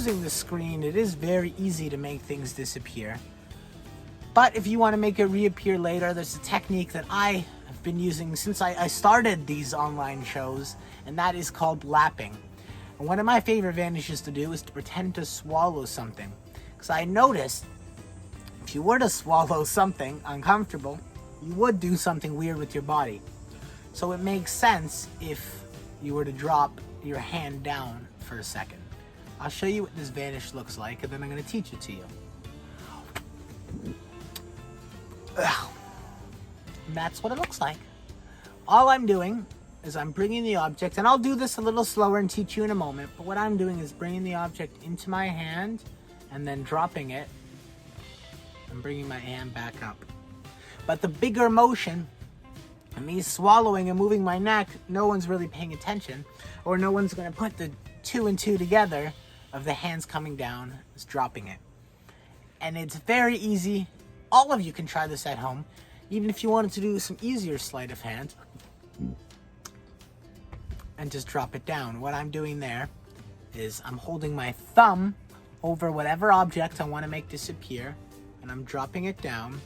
using the screen, it is very easy to make things disappear. But if you want to make it reappear later, there's a technique that I have been using since I started these online shows, and that is called lapping. And one of my favorite vanishes to do is to pretend to swallow something. Because I noticed if you were to swallow something uncomfortable, you would do something weird with your body. So it makes sense if you were to drop your hand down for a second. I'll show you what this vanish looks like, and then I'm going to teach it to you. And that's what it looks like. All I'm doing is I'm bringing the object, and I'll do this a little slower and teach you in a moment, but what I'm doing is bringing the object into my hand and then dropping it and bringing my hand back up. But the bigger motion, and me swallowing and moving my neck, no one's really paying attention, or no one's going to put the 2 and 2 together of the hands coming down, is dropping it. And it's very easy. All of you can try this at home, even if you wanted to do some easier sleight of hand, and just drop it down. What I'm doing there is I'm holding my thumb over whatever object I want to make disappear, and I'm dropping it down,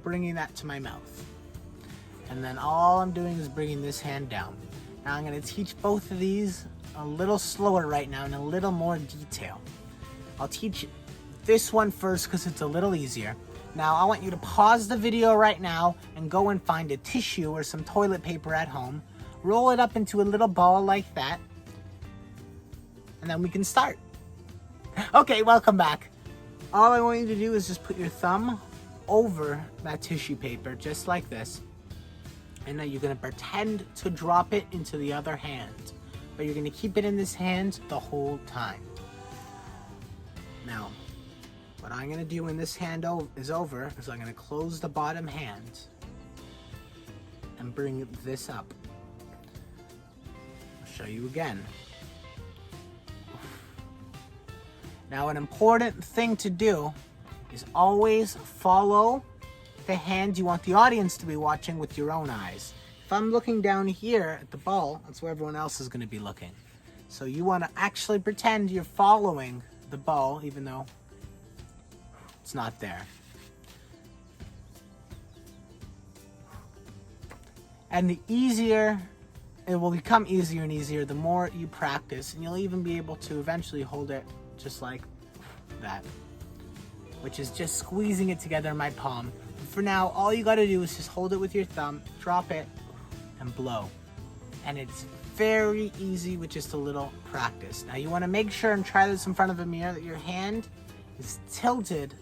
bringing that to my mouth. And then all I'm doing is bringing this hand down. Now I'm going to teach both of these a little slower right now in a little more detail. I'll teach this one first because it's a little easier. Now I want you to pause the video right now and go and find a tissue or some toilet paper at home. Roll it up into a little ball like that. And then we can start. Okay, welcome back. All I want you to do is just put your thumb over that tissue paper, just like this. And now you're going to pretend to drop it into the other hand. But you're going to keep it in this hand the whole time. Now, what I'm going to do when this hand is over is I'm going to close the bottom hand and bring this up. I'll show you again. Now, an important thing to do is always follow the hand you want the audience to be watching with your own eyes. If I'm looking down here at the ball, that's where everyone else is going to be looking. So you want to actually pretend you're following the ball, even though it's not there. And the easier, it will become easier and easier the more you practice, and you'll even be able to eventually hold it just like that, which is just squeezing it together in my palm. For now, all you got to do is just hold it with your thumb, drop it, and blow. And it's very easy with just a little practice. Now you want to make sure and try this in front of a mirror that your hand is tilted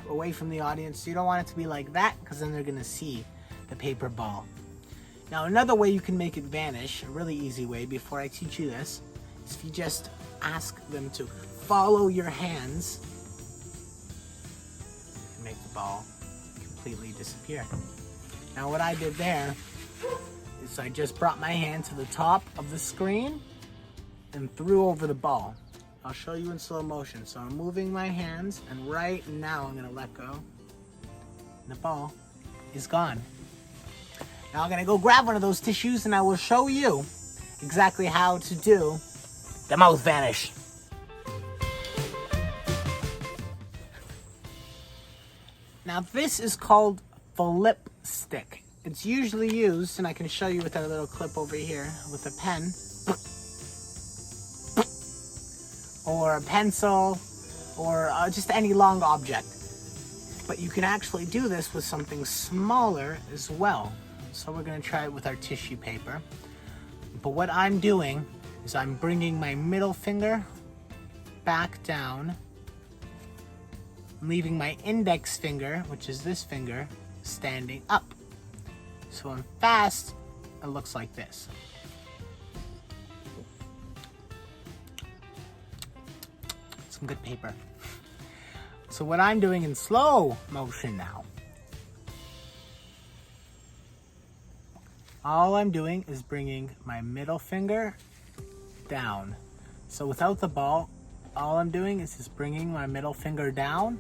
away from the audience. You don't want it to be like that, because then they're going to see the paper ball. Now another way you can make it vanish, a really easy way before I teach you this, is if you just ask them to follow your hands and make the ball completely disappear. Now what I did there is I just brought my hand to the top of the screen and threw over the ball. I'll show you in slow motion. So I'm moving my hands, and right now I'm gonna let go. And the ball is gone. Now I'm gonna go grab one of those tissues and I will show you exactly how to do the mouth vanish. Now this is called the lip stick. It's usually used, and I can show you with our little clip over here, with a pen, or a pencil, or just any long object. But you can actually do this with something smaller as well. So we're going to try it with our tissue paper. But what I'm doing is I'm bringing my middle finger back down, leaving my index finger, which is this finger, standing up. So when fast, it looks like this. Some good paper. So what I'm doing in slow motion now, all I'm doing is bringing my middle finger down. So without the ball, all I'm doing is just bringing my middle finger down,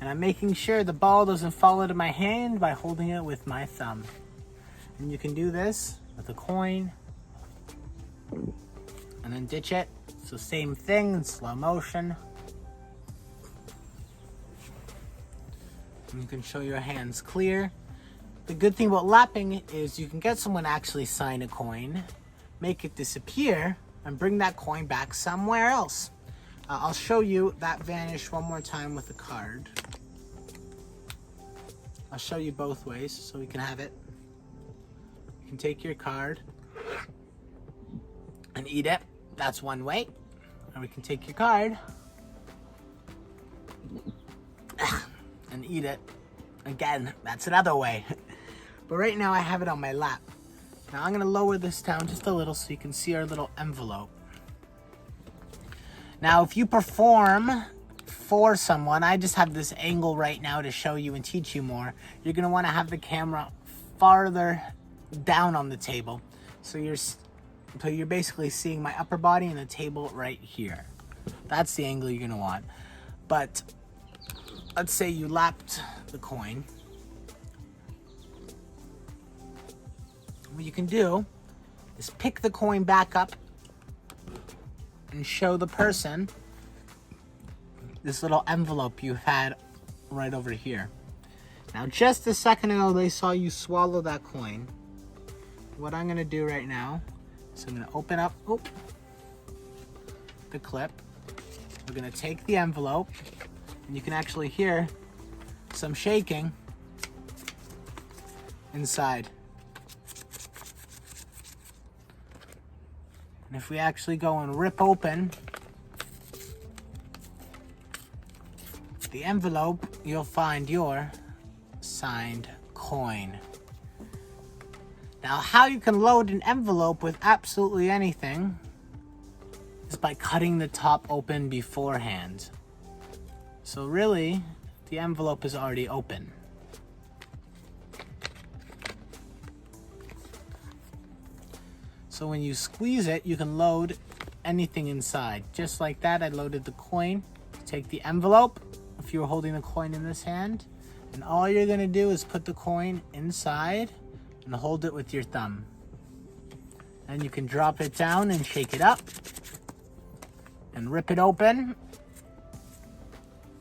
and I'm making sure the ball doesn't fall out of my hand by holding it with my thumb. And you can do this with a coin, and then ditch it, So same thing in slow motion. And you can show your hands clear. The good thing about lapping is you can get someone to actually sign a coin, make it disappear, and bring that coin back somewhere else. I'll show you that Vanish one more time with a card. I'll show you both ways so we can have it. You can take your card and eat it. That's one way. Or we can take your card and eat it. Again, that's another way. But right now I have it on my lap. Now I'm gonna lower this down just a little so you can see our little envelope. Now if you perform for someone, I just have this angle right now to show you and teach you more. You're gonna wanna have the camera farther down on the table. So you're basically seeing my upper body and the table right here. That's the angle you're gonna want. But let's say you lapped the coin. What you can do is pick the coin back up and show the person this little envelope you had right over here. Now, just a second ago, they saw you swallow that coin. What I'm gonna do right now is I'm gonna open up the clip. We're gonna take the envelope, and you can actually hear some shaking inside. And if we actually go and rip open the envelope, you'll find your signed coin. Now, how you can load an envelope with absolutely anything is by cutting the top open beforehand. So really, the envelope is already open. So when you squeeze it, you can load anything inside. Just like that, I loaded the coin. Take the envelope, if you were holding the coin in this hand, and all you're gonna do is put the coin inside and hold it with your thumb. And you can drop it down and shake it up and rip it open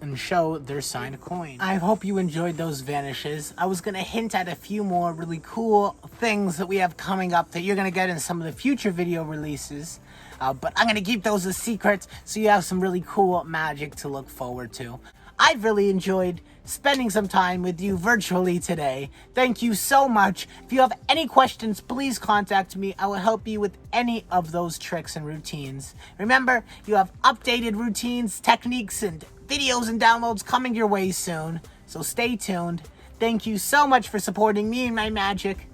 and show their signed coin. I hope you enjoyed those Vanishes. I was gonna hint at a few more really cool things that we have coming up that you're gonna get in some of the future video releases, but I'm gonna keep those a secret so you have some really cool magic to look forward to. I've really enjoyed spending some time with you virtually today. Thank you so much. If you have any questions, please contact me. I will help you with any of those tricks and routines. Remember, you have updated routines, techniques, and videos and downloads coming your way soon. So stay tuned. Thank you so much for supporting me and my magic.